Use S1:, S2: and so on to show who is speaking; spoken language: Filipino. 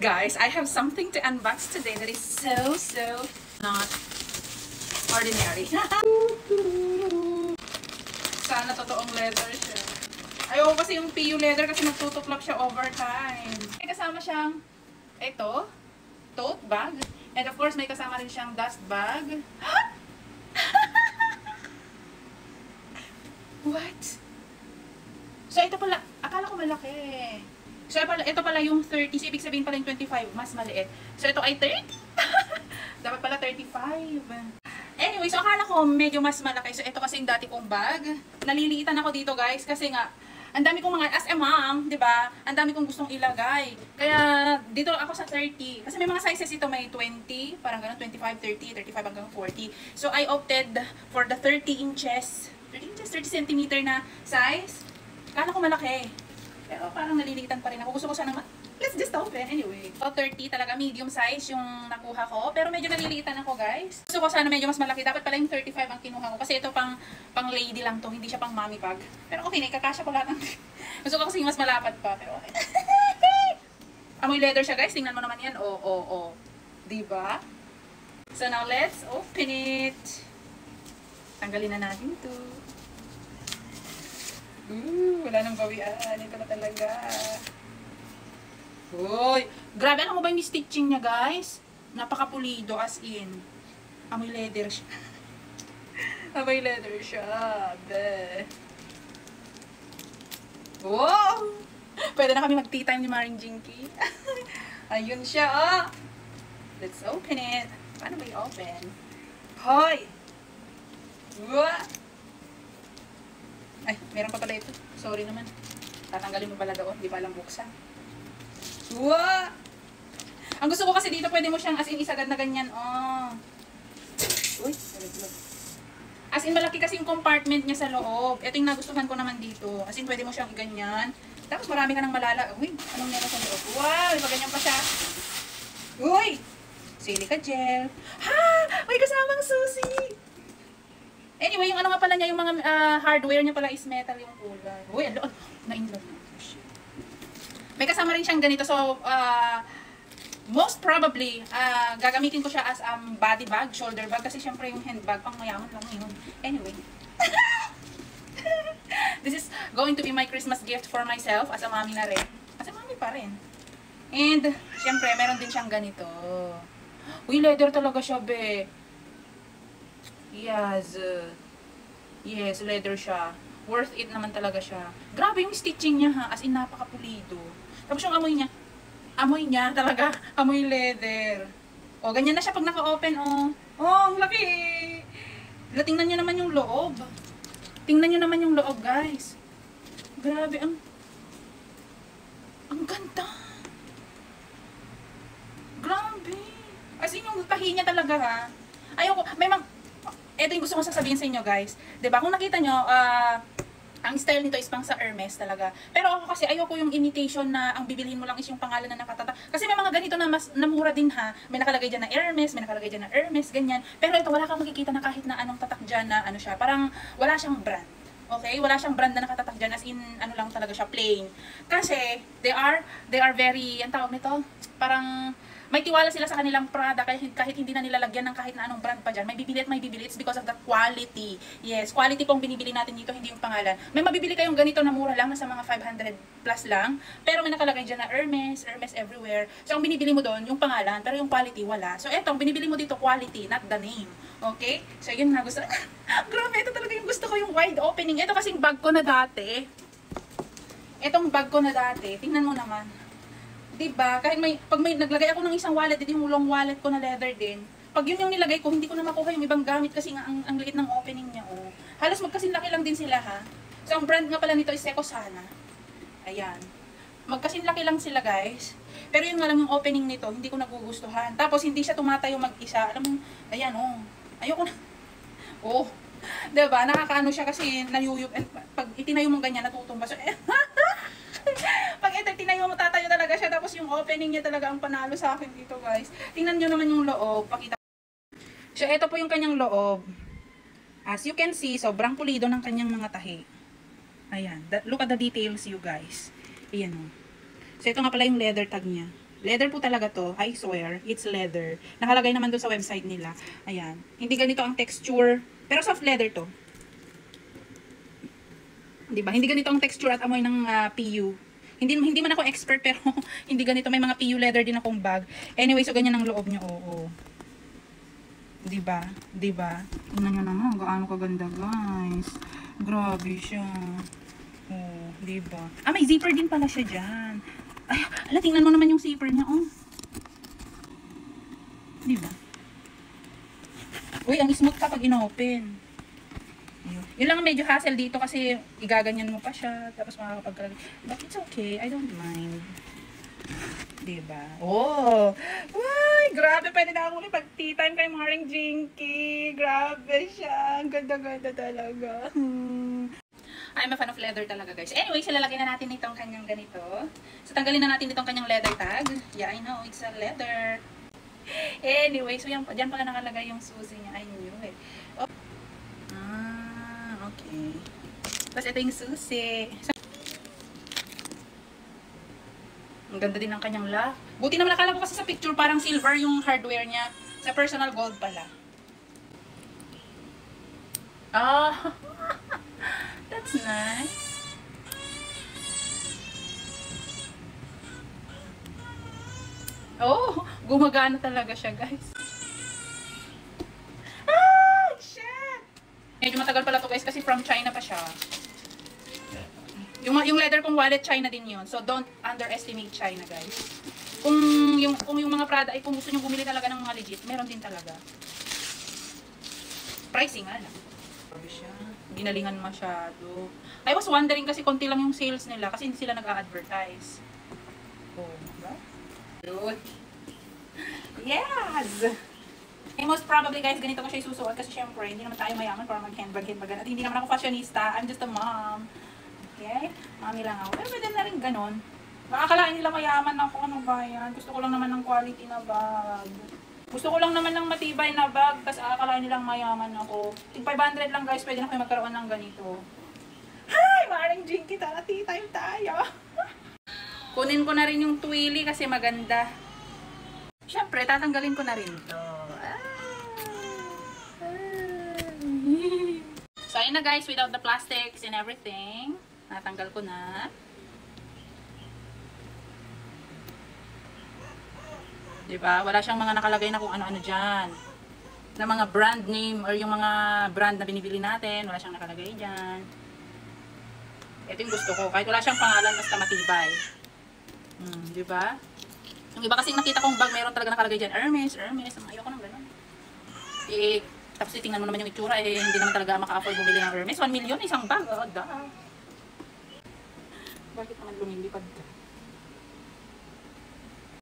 S1: Guys, I have something to unbox today that is so not ordinary. Sana totoong leather siya. Ayoko kasi yung PU leather kasi nagtutuklap siya over time. May kasama siyang ito, tote bag. And of course, may kasama rin siyang dust bag. What? So ito pala, akala ko malaki. So, ito pala yung 30. So, ibig sabihin pala yung 25. Mas maliit. So, ito ay 30. Dapat pala 35. Anyway, so akala ko medyo mas malaki. So, ito kasi yung dati kong bag. Naliliitan ako dito, guys. Kasi nga, ang dami kong mga, as a mom, diba? Ang dami kong gustong ilagay. Kaya, dito ako sa 30. Kasi may mga sizes ito. May 20, parang gano'n, 25, 30, 35 hanggang 40. So, I opted for the 30 inches. 30 cm na size. Akala ko malaki. Pero parang nalilitan pa rin ako. Gusto ko sana let's just open anyway. So 30 talaga medium size yung nakuha ko. Pero medyo nalilitan ako, guys. Gusto ko sana medyo mas malaki. Dapat pala yung 35 ang kinuha ko. Kasi ito pang lady lang to. Hindi siya pang mommy bag. Pero okay, naikakasya ko lahat ng gusto ko kasi mas malapad pa. Pero okay. Amoy leather siya, guys. Tingnan mo naman yan. Oh. Diba? So now let's open it. Tanggalin na natin to. Wala nang bawian. Ito na talaga. Uy! Grabe, alam mo ba yung stitching niya, guys? Napakapulido, as in. Amoy leather siya. Amoy leather siya. Be. Wow! Pwede na kami mag-tea time ni Maring Jinky. Ayun siya, oh! Let's open it. Paano ba i-open? Hoy! Wow! Ay, meron pa pala ito. Sorry naman. Tatanggalin mo pala doon. Di pa alam buksan. Wow! Ang gusto ko kasi dito, pwede mo siyang as in isagad na ganyan. Oh. Uy, as in malaki kasi yung compartment niya sa loob. Ito yung nagustuhan ko naman dito. As in pwede mo siyang ganyan. Tapos marami ka ng malala. Uy, anong meron sa loob? Wow, iba ganyan pa siya. Uy! Silica gel. Ha! May kasamang susi! Anyway, yung ano nga pala niya, yung mga hardware niya pala is metal yung kulay. Uy, ano? Na-inlove na. May kasama rin siyang ganito. So, most probably, gagamitin ko siya as body bag, shoulder bag. Kasi syempre yung handbag, pang mayaman lang yun. Anyway. This is going to be my Christmas gift for myself as a mommy na rin. As a mommy pa rin. And, syempre, meron din siyang ganito. Uy, leather talaga siya, be. Yes, leather siya. Worth it naman talaga siya. Grabe yung stitching niya, ha. As in, napakapulido. Tapos yung amoy niya talaga, amoy leather. O, ganyan na siya pag naka-open, oh. Oh, ang laki. Tingnan niyo naman yung loob. Tingnan niyo naman yung loob, guys. Grabe, ang ganda. Grabe. As in, yung tahi niya talaga, ha. Ayoko, ito yung gusto kong sasabihin sa inyo, guys. Diba? Kung nakita nyo, ang style nito is pang sa Hermes talaga. Pero ako kasi ayoko yung imitation na ang bibilihin mo lang is yung pangalan na nakatatak. Kasi may mga ganito na mas namura din, ha. May nakalagay dyan na Hermes, may nakalagay dyan na Hermes, ganyan. Pero ito, wala kang makikita na kahit na anong tatak dyan na ano siya. Parang wala siyang brand. Okay? Wala siyang brand na nakatatak dyan, as in, ano lang talaga siya, plain. Kasi, they are very, ang tawag nito, parang, may tiwala sila sa kanilang product kahit hindi na nilalagyan ng kahit na anong brand pa dyan. May bibili at may bibili. It's because of the quality. Yes, quality pong binibili natin dito, hindi yung pangalan. May mabibili kayong ganito na mura lang, nasa mga 500 plus lang. Pero may nakalagay dyan na Hermes everywhere. So, ang binibili mo doon, yung pangalan, pero yung quality, wala. So, eto, ang binibili mo dito, quality, not the name. Okay? So, yun na gusto. Grabe, ito talaga yung gusto ko, yung wide opening. Ito kasing bag ko na dati. Itong bag ko na dati, tingnan mo naman. Diba? Kahit pag may naglagay ako ng isang wallet, yung long wallet ko na leather din. Pag yun yung nilagay ko, hindi ko na makuha yung ibang gamit kasi nga ang liit ng opening niya, oh. Halos magkasinlaki lang din sila, ha. So, ang brand nga pala nito is Ecosana. Ayan. Magkasinlaki lang sila, guys. Pero yun nga lang yung opening nito, hindi ko nagugustuhan. Tapos, hindi siya tumatayo mag-isa. Alam mo, ayan, oh. Ayoko na. Oh. Diba? Nakakaano siya kasi nayuyup. Pag itinayo mong ganyan, natutumba. So, pag ito tinayo mo, tatayo talaga siya. Tapos yung opening niya talaga ang panalo sa akin dito, guys. Tingnan nyo naman yung loob. Pakita. So, ito po yung kanyang loob. As you can see, sobrang pulido ng kanyang mga tahi. Ayan. Look at the details, you guys. Ayan, oh. So, ito nga pala yung leather tag niya. Leather po talaga to. I swear, it's leather. Nakalagay naman doon sa website nila. Ayan. Hindi ganito ang texture. Pero soft leather to. Diba? Hindi ganito ang texture at amoy ng PU. Hindi man ako expert pero hindi ganito. May mga PU leather din akong bag. Anyway, so ganyan ang loob niya. Oo. Diba? Diba? Tingnan nyo naman. Gaano kaganda, guys. Grabe siya. Oh, diba? Ah, may zipper din pala siya dyan. Ay, ala, tingnan mo naman yung zipper niya, oh. Diba? Uy, ang smooth kapag inopen. Yun lang medyo hassle dito kasi igaganyan mo pa siya, tapos makakapagkalag. But it's okay, I don't mind. Diba? Oh! Uy, grabe, pwede na ako ulit pag-tea time kay Maring Jinky. Grabe siya. Ang ganda-ganda talaga. I'm a fan of leather talaga, guys. Anyway, lalagyan na natin itong kanyang ganito. So, tanggalin na natin itong kanyang leather tag. Yeah, I know, it's a leather. Anyway, so yan, dyan pala nakalagay yung susi niya. I knew it. Oh. Ah, okay. Tapos ito yung susi. So, ang ganda din ng kanyang lock. Buti naman nakala ko kasi sa picture parang silver yung hardware niya. Sa personal gold pala. Ah, that's nice. Oh, gumagana talaga siya, guys. Ah, shit! Medyo matagal pala to, guys, kasi from China pa siya. Yung leather kong wallet, China din yun. So, don't underestimate China, guys. Kung yung mga Prada ay kung gusto nyo bumili talaga ng mga legit, meron din talaga. Pricing, nga lang. Grabe siya. Ginalingan masyado. I was wondering kasi konti lang yung sales nila kasi hindi sila nag-a-advertise. Oh, diba? Good. Yes! Eh, most probably, guys, ganito ko siya isusuot kasi syempre, hindi naman tayo mayaman para mag-handbag-handbagan. At hindi naman ako fashionista. I'm just a mom. Okay? Mami lang ako. Pero pwede na rin ganon. Makakalain nila mayaman ako. Ano ba yan? Gusto ko lang naman ng quality na bag. Gusto ko lang naman ng matibay na bag. Tapos akalain nilang mayaman ako. Tig 500 lang, guys. Pwede na kayo magkaroon ng ganito. Hi! Maring Jinky, tara, tea time tayo. Kunin ko na rin yung twilly kasi maganda. Siyempre, tatanggalin ko na rin to. So, ayun na, guys, without the plastics and everything. Natanggal ko na. Diba? Wala siyang mga nakalagay na kung ano-ano dyan. Na mga brand name or yung mga brand na binibili natin. Wala siyang nakalagay dyan. Ito yung gusto ko. Kahit wala siyang pangalan, basta matibay. Diba? Yung iba kasing nakita kong bag, mayroon talaga nakalagay dyan. Hermes. Ayoko nang ganun. Eh, tapos tingnan mo naman yung itsura. Eh, hindi naman talaga maka-afford bumili ng Hermes. 1 million, isang bag. Oh, bakit naman lumilipad ka?